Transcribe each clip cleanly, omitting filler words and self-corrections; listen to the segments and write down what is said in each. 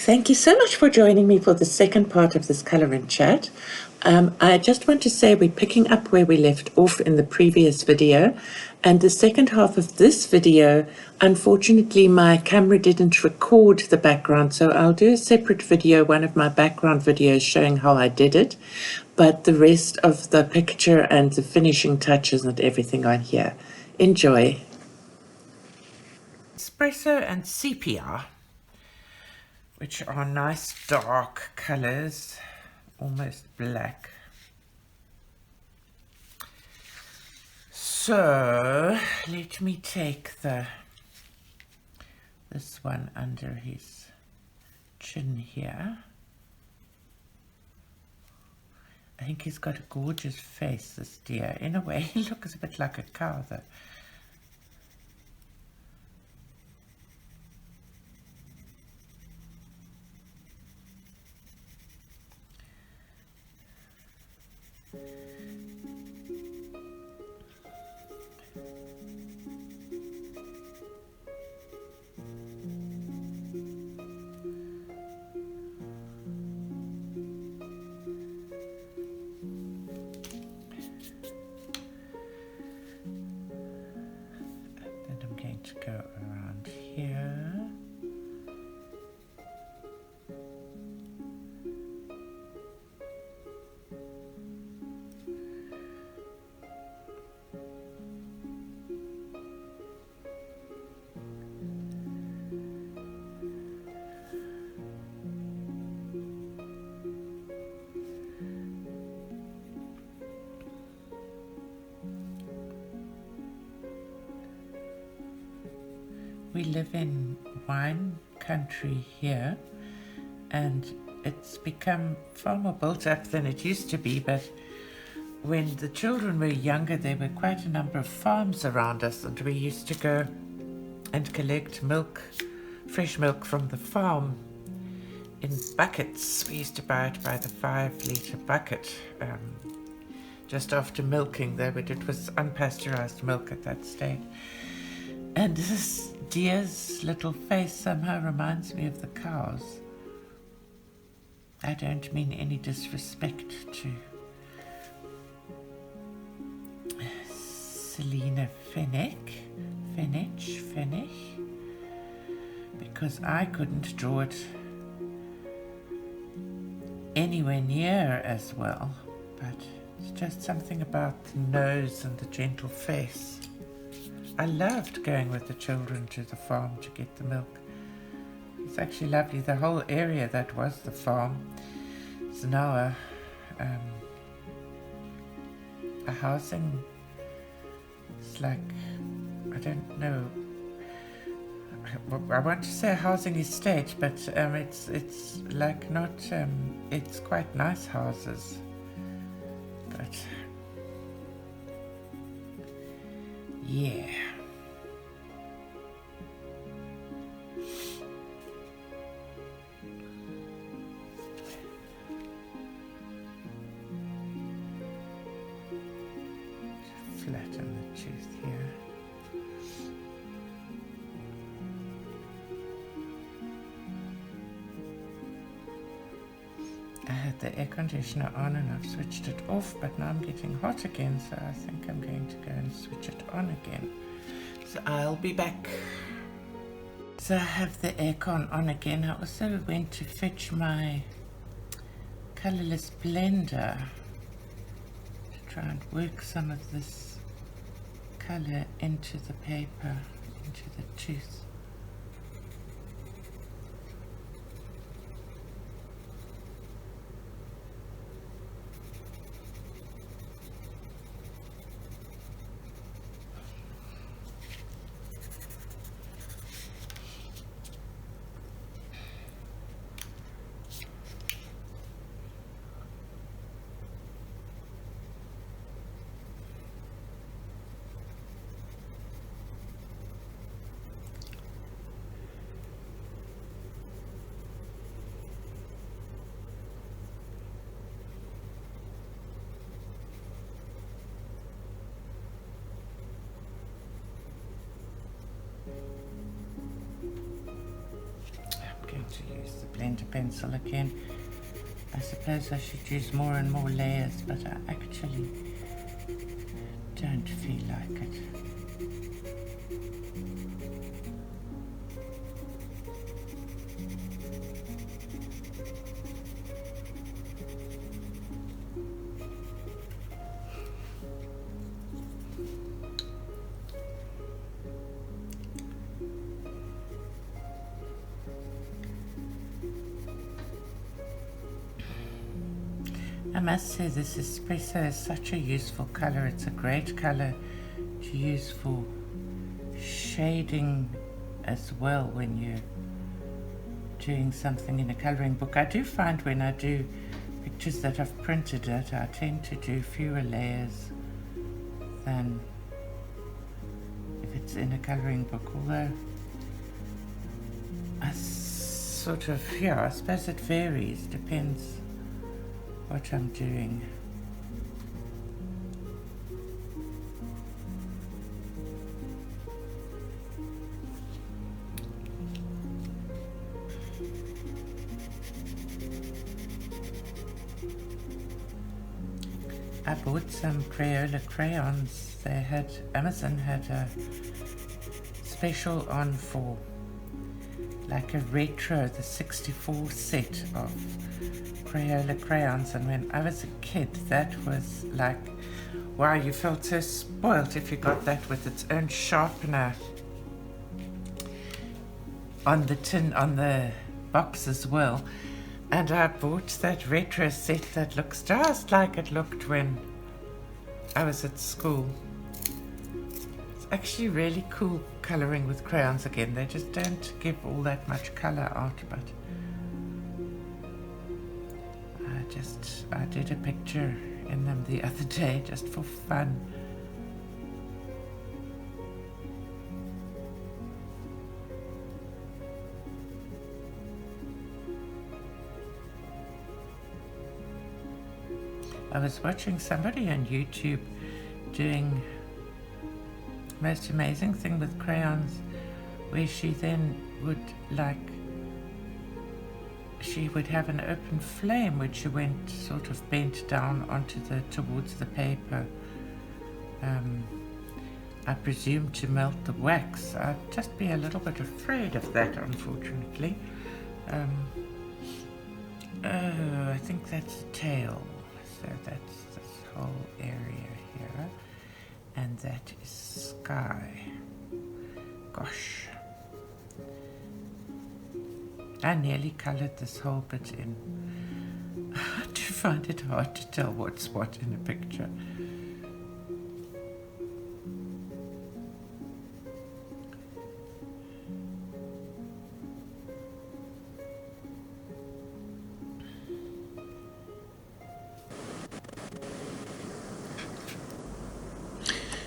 Thank you so much for joining me for the second part of this colouring chat. I just want to say we're picking up where we left off in the previous video, and the second half of this video, unfortunately my camera didn't record the background, so I'll do a separate video, one of my background videos showing how I did it, but the rest of the picture and the finishing touches and everything on here. Enjoy. Espresso and sepia, which are nice dark colours, almost black. So let me take this one under his chin here. I think he's got a gorgeous face, this deer. In a way, he looks a bit like a cow though. To go around here. We live in wine country here, and it's become far more built up than it used to be, but when the children were younger there were quite a number of farms around us, and we used to go and collect milk, fresh milk from the farm in buckets. We used to buy it by the 5-litre bucket just after milking though, but it was unpasteurized milk at that stage. And this deer's little face somehow reminds me of the cows. I don't mean any disrespect to Selina Fenech, because I couldn't draw it anywhere near as well, but it's just something about the nose and the gentle face. I loved going with the children to the farm to get the milk. It's actually lovely. The whole area that was the farm is now a housing. It's like, I don't know, I want to say a housing estate, but it's like not, it's quite nice houses, but yeah. Flatten the tooth here. I had the air conditioner on and I've switched it off, but now I'm getting hot again, so I think I'm going to go and switch it on again. So I'll be back. So I have the aircon on again. I also went to fetch my colourless blender to try and work some of this colour into the paper, into the tooth. pencil again. I suppose I should use more and more layers, but I actually don't feel like it. I must say this espresso is such a useful color. It's a great color to use for shading as well when you're doing something in a coloring book. I do find when I do pictures that I've printed it, I tend to do fewer layers than if it's in a coloring book, although I sort of, I suppose it varies, depends what I'm doing. I bought some Crayola crayons. Amazon had a special on for like a retro, the 64 set of Crayola crayons, and when I was a kid that was like, wow, you felt so spoilt if you got that with its own sharpener on the tin, on the box as well. And I bought that retro set that looks just like it looked when I was at school. It's actually really cool coloring with crayons again. They just don't give all that much color out, but I did a picture in them the other day just for fun. I was watching somebody on YouTube doing the most amazing thing with crayons, where she then would she would have an open flame which she went sort of bent down onto towards the paper. I presume to melt the wax. I'd just be a little bit afraid of that, unfortunately. Oh, I think that's a tail. So that's this whole area here, and that is sky. Gosh, I nearly colored this whole bit in. I do find it hard to tell what's what in a picture.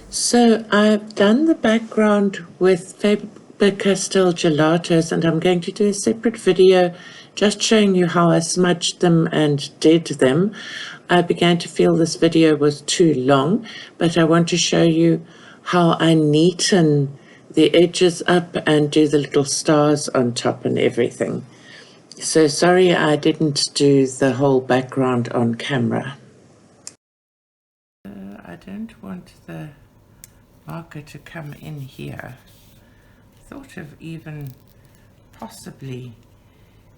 So I've done the background with Faber-Castell gelatos, and I'm going to do a separate video just showing you how I smudged them and did them. I began to feel this video was too long, but I want to show you how I neaten the edges up and do the little stars on top and everything. So sorry I didn't do the whole background on camera. I don't want the marker to come in here. Thought of even possibly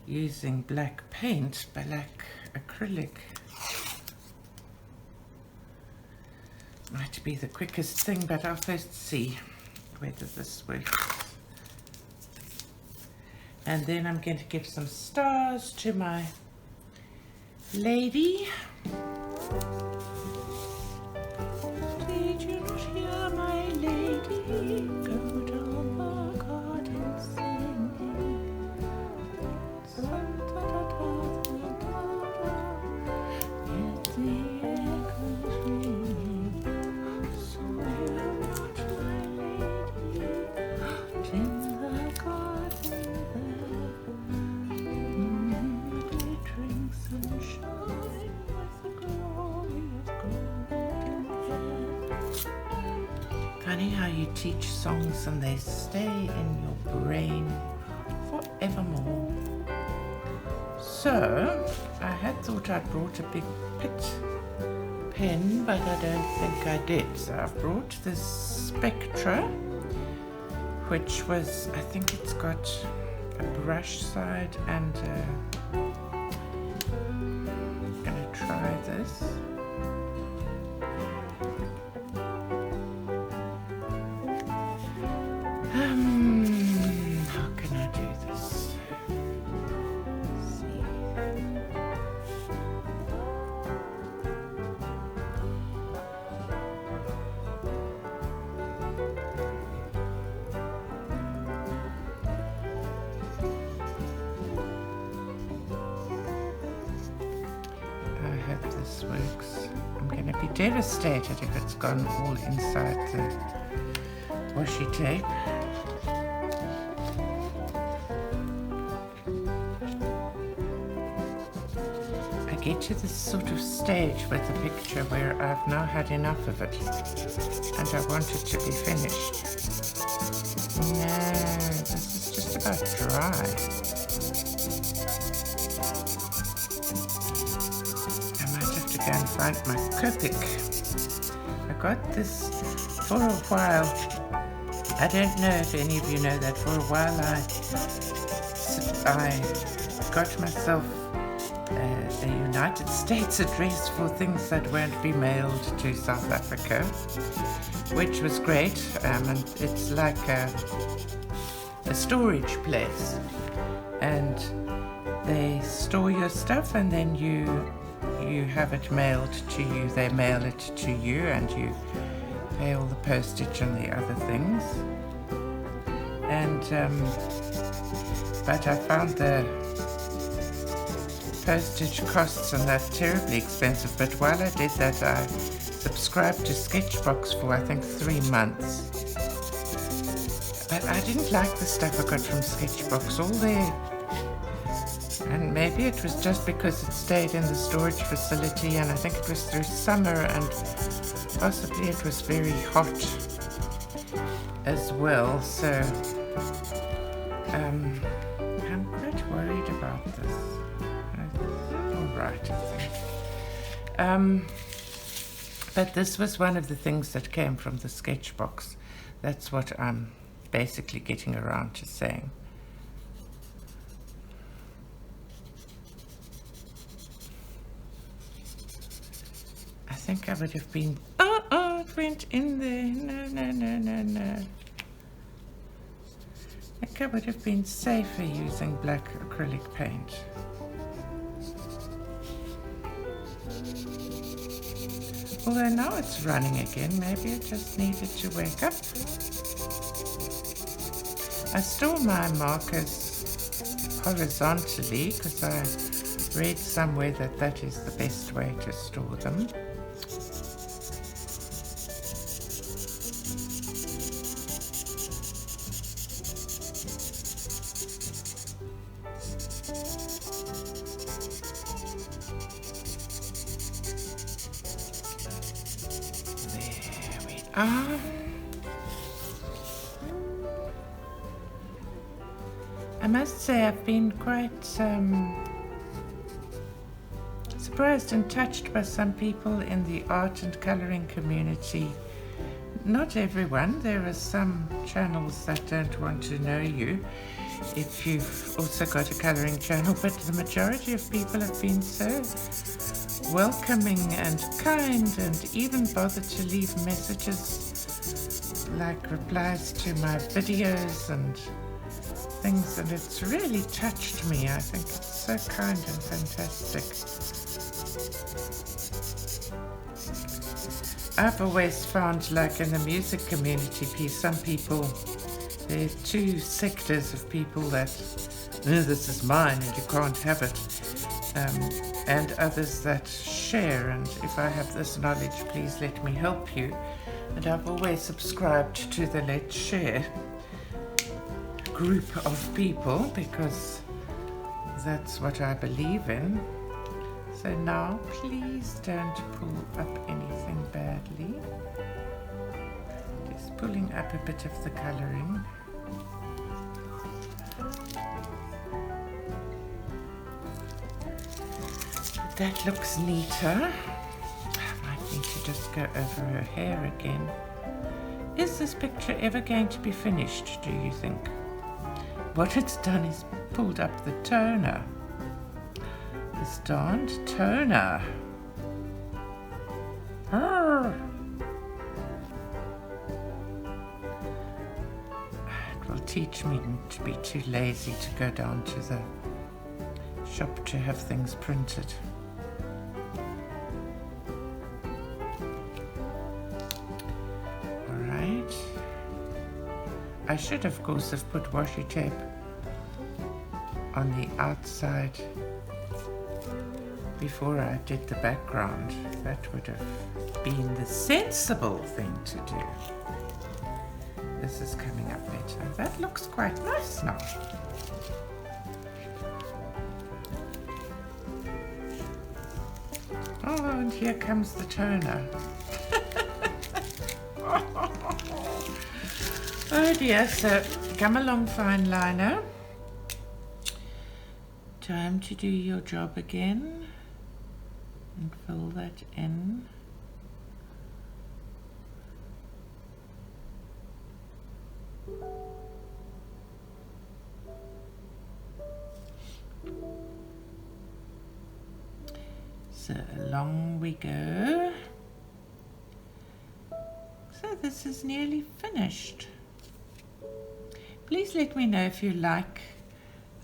using black paint, black acrylic. Might be the quickest thing, but I'll first see whether this works. And then I'm going to give some stars to my lady. Did you not hear my lady go down the garden singing? Yet the echoes ringing. So you're not my lady in the garden there, glittering sunshine with the glory of golden. Funny how you teach songs and they stay in your brain forevermore. So, I had thought I'd brought a big pit pen, but I don't think I did. So I've brought this Spectra, which was, I think it's got a brush side and I'm gonna try this. How can I do this? Let's see. I hope this works. I'm going to be devastated if it's gone all inside the washi tape. I get to this sort of stage with the picture where I've now had enough of it and I want it to be finished. No, this is just about dry. I might have to go and find my Copic. I got this for a while. I don't know if any of you know that for a while I got myself a United States address for things that won't be mailed to South Africa, which was great, and it's like a storage place, and they store your stuff and then you have it mailed to you. They mail it to you and you pay all the postage and the other things. And but I found the postage costs and that terribly expensive. But while I did that, I subscribed to Sketchbox for I think 3 months. But I didn't like the stuff I got from Sketchbox, all there. And maybe it was just because it stayed in the storage facility, and I think it was through summer, and possibly it was very hot as well. So I'm quite worried about this. All right, I think. But this was one of the things that came from the Sketchbox. That's what I'm basically getting around to saying. I think I would have been, it went in there. No. I think I would have been safer using black acrylic paint. Although now it's running again, maybe it just needed to wake up. I store my markers horizontally because I read somewhere that that is the best way to store them. I must say I've been quite surprised and touched by some people in the art and colouring community. Not everyone, there are some channels that don't want to know you if you've also got a colouring channel, but the majority of people have been so welcoming and kind, and even bothered to leave messages like replies to my videos and things, and it's really touched me. I think it's so kind and fantastic. I've always found, like in the music community piece, some people, there are two sectors of people that, this is mine and you can't have it, and others that share, and if I have this knowledge, please let me help you. And I've always subscribed to the Let's Share group of people because that's what I believe in. So now please don't pull up anything badly. Just pulling up a bit of the colouring. that looks neater. I might need to just go over her hair again. Is this picture ever going to be finished, do you think? What it's done is pulled up the toner. This darned toner. Arr. It will teach me to be too lazy to go down to the shop to have things printed. Alright. I should, of course, have put washi tape on the outside before I did the background. That would have been the sensible thing to do. This is coming up better. That looks quite nice now. Oh, and here comes the toner. Oh dear, so come along, fine liner. Time to do your job again and fill that in. So along we go. So this is nearly finished. Please let me know if you like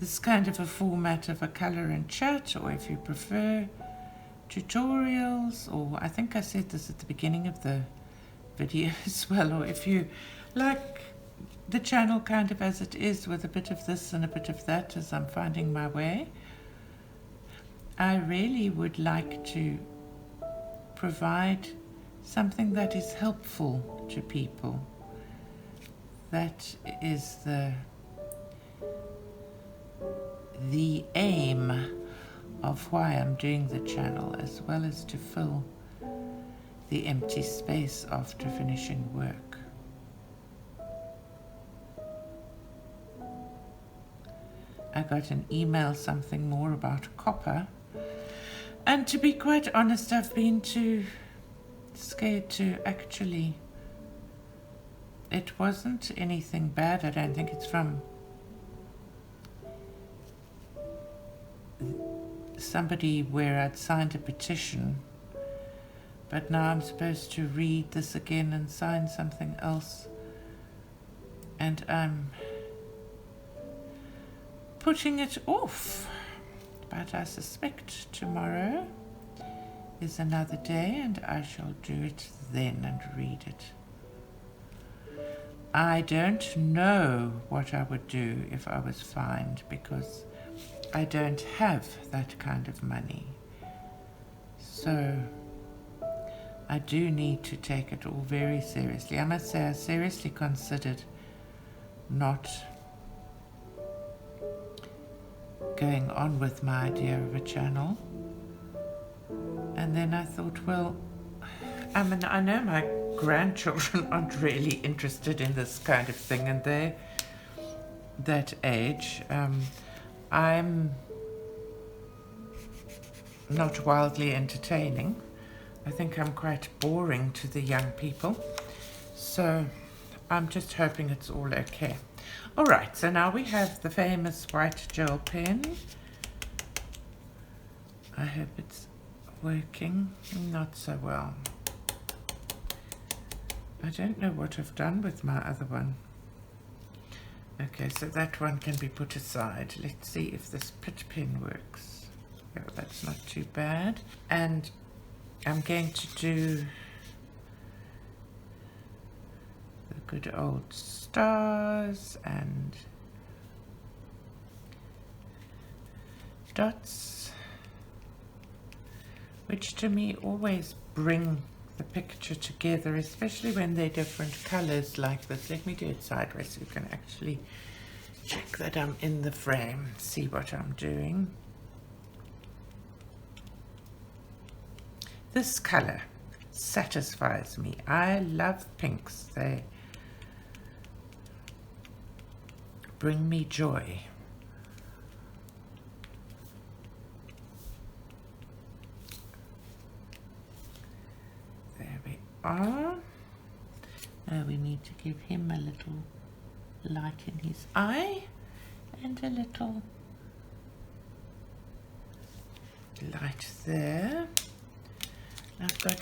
this kind of a format of a color and chat, or if you prefer tutorials, or I think I said this at the beginning of the video as well, or if you like the channel kind of as it is, with a bit of this and a bit of that as I'm finding my way. I really would like to provide something that is helpful to people. That is the aim of why I'm doing the channel, as well as to fill the empty space after finishing work. I got an email, something more about copper, and to be quite honest, I've been too scared to actually. It wasn't anything bad. I don't think it's from somebody where I'd signed a petition, but now I'm supposed to read this again and sign something else, and I'm putting it off. But I suspect tomorrow is another day, and I shall do it then and read it. I don't know what I would do if I was fined, because I don't have that kind of money. So I do need to take it all very seriously. I must say I seriously considered not going on with my idea of a channel. And then I thought, well, I mean, I know my grandchildren aren't really interested in this kind of thing, and they're that age. I'm not wildly entertaining. I think I'm quite boring to the young people. So I'm just hoping it's all okay. All right, so now we have the famous white gel pen. I hope it's working. Not so well. I don't know what I've done with my other one. Okay, so that one can be put aside. Let's see if this pit pen works. Oh, that's not too bad. And I'm going to do the good old stars and dots, which to me always bring the picture together, especially when they're different colors like this. Let me do it sideways so you can actually check that I'm in the frame, see what I'm doing. This color satisfies me. I love pinks. They bring me joy. need to give him a little light in his eye and a little light there. I've got,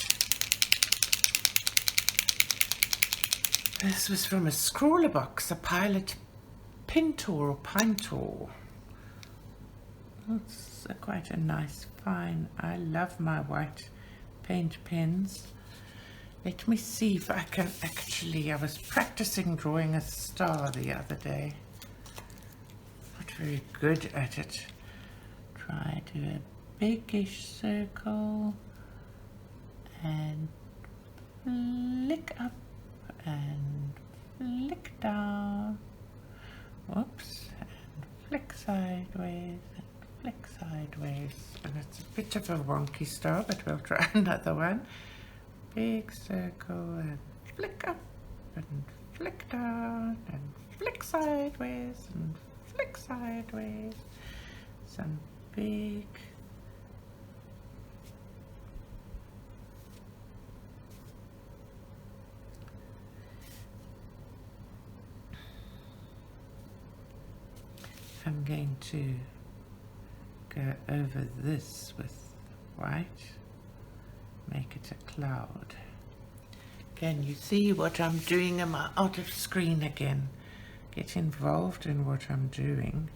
this was from a scrawler box, a Pilot Pintor or Pintor. It's quite a nice fine. I love my white paint pens. Let me see if I can actually, I was practicing drawing a star the other day. Not very good at it. Try to do a biggish circle and flick up and flick down. Whoops, and flick sideways and flick sideways. And it's a bit of a wonky star, but we'll try another one. Big circle and flick up and flick down and flick sideways and flick sideways. Some big I'm going to go over this with white, make it a cloud. Can you see what I'm doing? Am I out of screen again? Get involved in what I'm doing.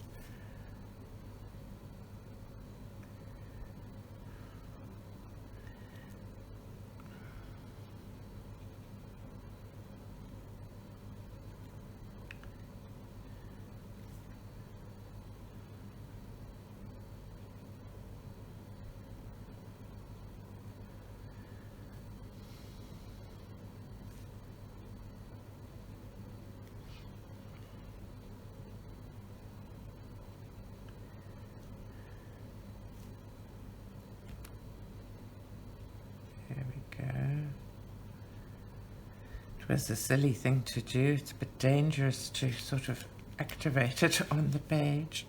It was a silly thing to do. It's a bit dangerous to sort of activate it on the page.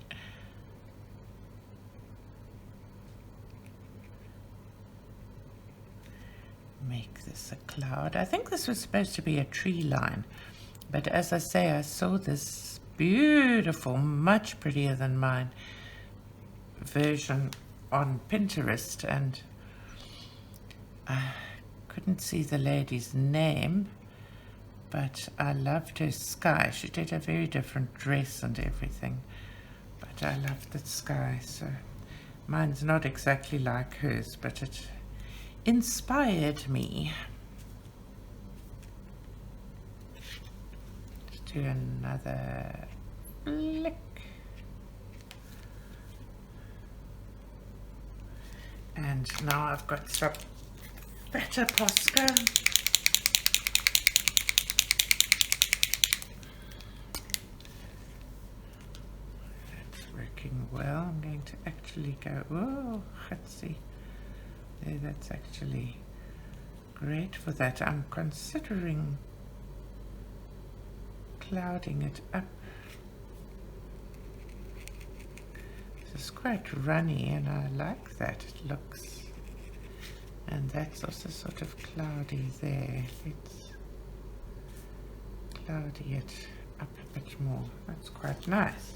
Make this a cloud. I think this was supposed to be a tree line, but as I say, I saw this beautiful, much prettier than mine version on Pinterest, and I couldn't see the lady's name, but I loved her sky. She did a very different dress and everything, but I loved the sky. So mine's not exactly like hers, but it inspired me. Let's do another flick. And now I've got some better Posca. Well, I'm going to actually go, oh, let's see, there, that's actually great for that. I'm considering clouding it up. This is quite runny and I like that it looks, and that's also sort of cloudy there. Let's cloudy it up a bit more. That's quite nice.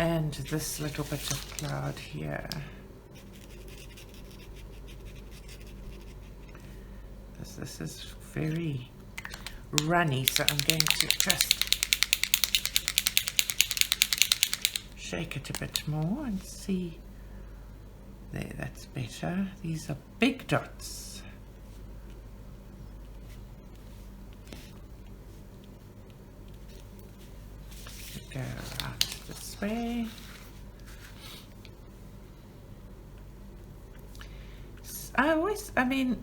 And this little bit of cloud here. This is very runny, so I'm going to just shake it a bit more and see. There, that's better. These are big dots. Go around this way. I mean,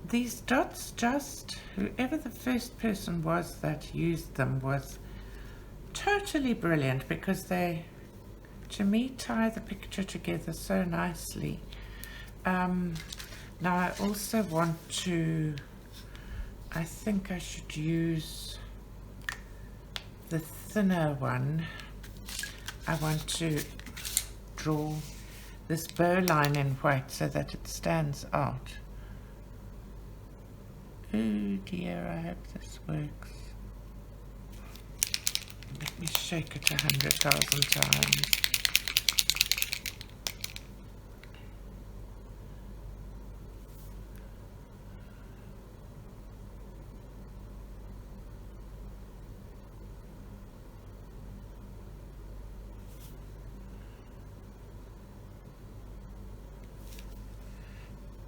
these dots, just whoever the first person was that used them was totally brilliant, because they, to me, tie the picture together so nicely. Now I also want to, I think I should use the thinner one. I want to draw this bow line in white so that it stands out. Oh dear, I hope this works. shake it 100,000 times.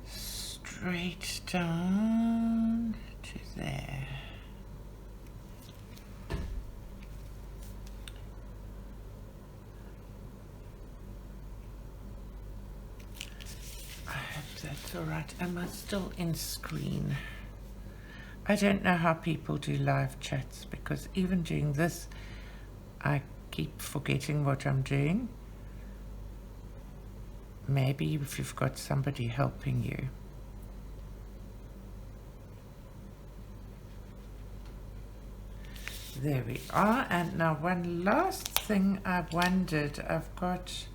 Straight down to there. I hope that's all right. Am I still in screen? I don't know how people do live chats, because even doing this, I keep forgetting what I'm doing. Maybe if you've got somebody helping you. There we are. And now one last thing I wondered, I've got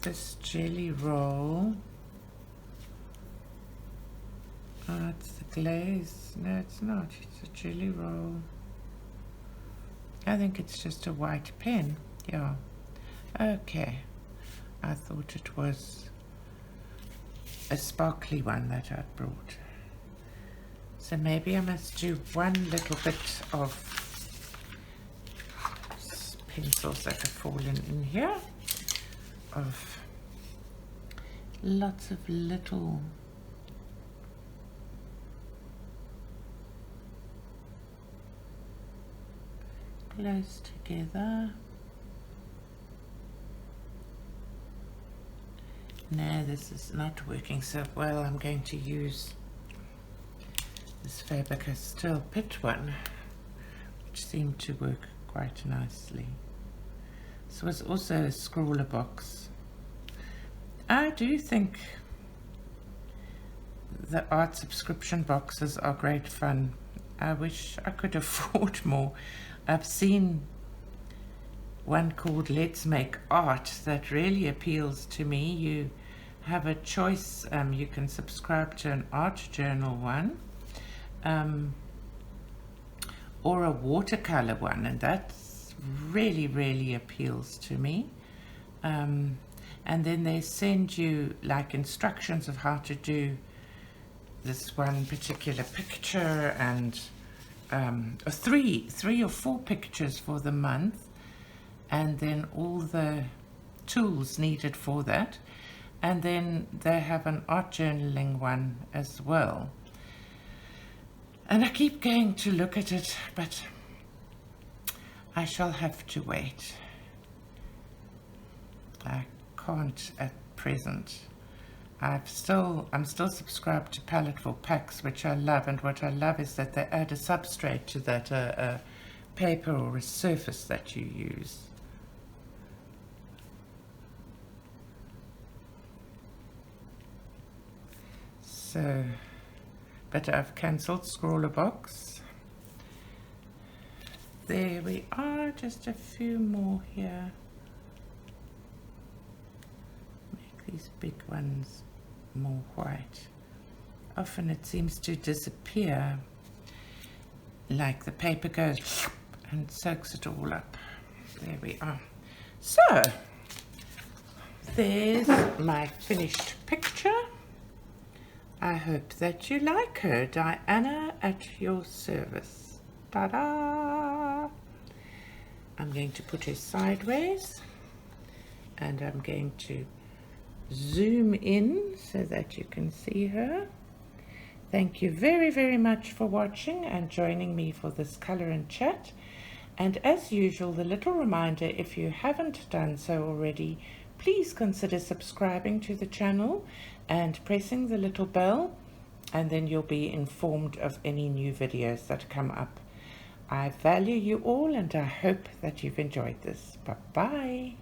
this jelly roll. Oh, it's the glaze. No, it's not. It's a jelly roll. I think it's just a white pen. Yeah. Okay. I thought it was a sparkly one that I brought. So maybe I must do one little bit of pencils that have fallen in here, of lots of little close together. No, this is not working so well. I'm going to use this Faber-Castell Pitt one, which seemed to work quite nicely. This was also a scrawler box. I do think the art subscription boxes are great fun. I wish I could afford more. I've seen one called Let's Make Art that really appeals to me. You have a choice. You can subscribe to an art journal one, or a watercolor one, and that really appeals to me. And then they send you like instructions of how to do this one particular picture, and three or four pictures for the month, and then all the tools needed for that. And then they have an art journaling one as well. And I keep going to look at it, but I shall have to wait. I can't at present. I'm still subscribed to Paletteable Packs, which I love, and what I love is that they add a substrate to that, a paper or a surface that you use. So, but I've cancelled Scrawler Box. There we are, just a few more here. Make these big ones more white. Often it seems to disappear, like the paper goes and soaks it all up. There we are. So, there's my finished picture. I hope that you like her. Diana at your service. Ta-da! I'm going to put her sideways, and I'm going to zoom in so that you can see her. Thank you very much for watching and joining me for this color and chat. And as usual, the little reminder, if you haven't done so already, please consider subscribing to the channel and pressing the little bell, and then you'll be informed of any new videos that come up. I value you all, and I hope that you've enjoyed this. Bye-bye.